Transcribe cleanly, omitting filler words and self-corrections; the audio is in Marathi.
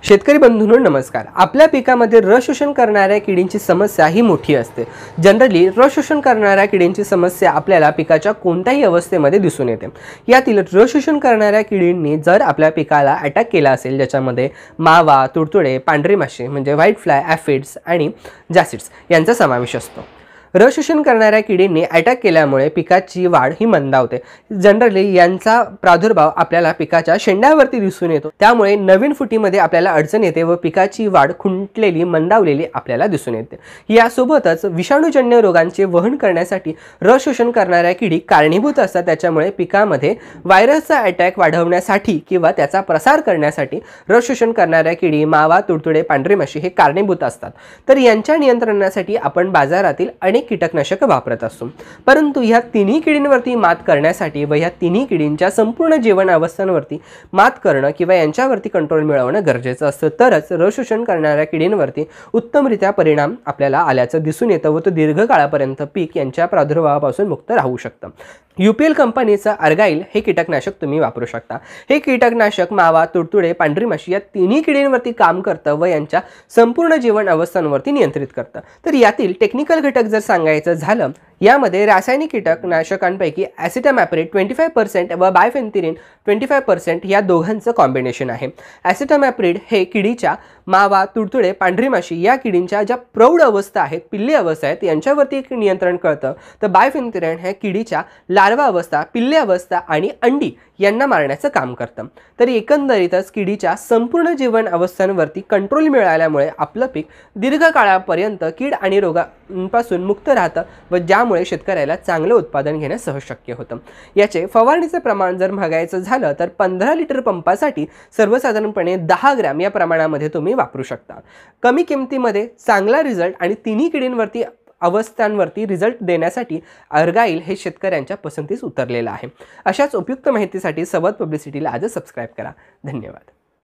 शेतकरी बंधूंनो नमस्कार। आपल्या पिकामध्ये रस शोषण करणाऱ्या किडींची समस्या ही मोठी असते। जनरली रस शोषण करणाऱ्या किडींची समस्या आपल्याला पिकाच्या कोणत्याही अवस्थेमध्ये दिसून येते। यातील रस शोषण करणाऱ्या किडींनी जर आपल्या पिकाला अटॅक केला असेल, ज्याच्यामध्ये मावा, तुडतुडे, पांढरी माशी म्हणजे व्हाईट फ्लाय, ॲफिड्स आणि जासिड्स यांचा समावेश असतो। रस शोषण करणाऱ्या किडींनी अटॅक केल्यामुळे पिकाची वाढ ही मंदावते। जनरली यांचा प्रादुर्भाव आपल्याला पिकाच्या शेंड्यावरती दिसून येतो, त्यामुळे नवीन फुटीमध्ये आपल्याला अडचण येते व पिकाची वाढ खुंटलेली, मंदावलेली आपल्याला दिसून येते। यासोबतच विषाणूजन्य रोगांचे वहन करण्यासाठी रस शोषण करणाऱ्या किडी कारणीभूत असतात। त्याच्यामुळे पिकामध्ये व्हायरसचा अटॅक वाढवण्यासाठी किंवा त्याचा प्रसार करण्यासाठी रस शोषण करणाऱ्या किडी मावा, तुडतुडे, पांढरी माशी हे कारणीभूत असतात। तर यांच्या नियंत्रणासाठी आपण बाजारातील अनेक कीटकनाशक वापरत असतो, परंतु ह्या तिन्ही किडींवरती मात करण्यासाठी व ह्या तिन्ही किडींच्या संपूर्ण जीवन अवस्थांवरती मात करणं किंवा यांच्यावरती कंट्रोल मिळवणं गरजेचं असतं, तरच रस शोषण करणाऱ्या किडींवरती उत्तमरित्या परिणाम आपल्याला आल्याचं दिसून येतं व तो दीर्घकाळापर्यंत पीक यांच्या प्रादुर्भावापासून मुक्त राहू शकतं। UPL कंपनीचं अर्गाइल हे कीटकनाशक तुम्ही वापरू शकता। हे कीटकनाशक मावा, तुडतुडे, पांढरी माशी या तिन्ही किडींवरती काम करतं व यांच्या संपूर्ण जीवन अवस्थांवरती नियंत्रित करतं। तर यातील टेक्निकल घटक जर सांगायचं झालं, यामध्ये रासायनिक कीटकनाशकांपैकी ॲसिटामॅप्रिड 25% व बायफेन्थिरिन 25% या दोघांचं कॉम्बिनेशन आहे। ॲसिटामॅप्रिड हे किडीच्या मावा, तुडतुडे, पांढरी माशी या किडींच्या ज्या प्रौढ अवस्था आहेत, पिल्ले अवस्था आहेत, यांच्यावरती नियंत्रण करतं, तर बायफेन्थिरिन हे किडीच्या लार्वा अवस्था, पिल्ले अवस्था आणि अंडी यांना मारण्याचं काम करतं। तर एकंदरीतच किडीच्या संपूर्ण जीवन अवस्थांवरती कंट्रोल मिळाल्यामुळे आपलं पीक दीर्घकाळापर्यंत कीड आणि रोगांपासून मुक्त राहतं व ज्यामुळे शेतकऱ्याला चांगलं उत्पादन घेणं सहज शक्य होतं। याचे फवारणीचं प्रमाण जर बघायचं झालं तर 15 लिटर पंपासाठी सर्वसाधारणपणे 10 ग्रॅम या प्रमाणामध्ये तुम्ही वापरू शकता। कमी किमतीमध्ये चांगला रिझल्ट आणि तिन्ही किडींवरती अवस्थांवरती रिझल्ट देण्यासाठी अर्गाइल हे शेतकऱ्यांच्या पसंतीस उतरलेलं आहे। अशाच उपयुक्त माहितीसाठी संवाद पब्लिसिटीला आजच सबस्क्राइब करा। धन्यवाद।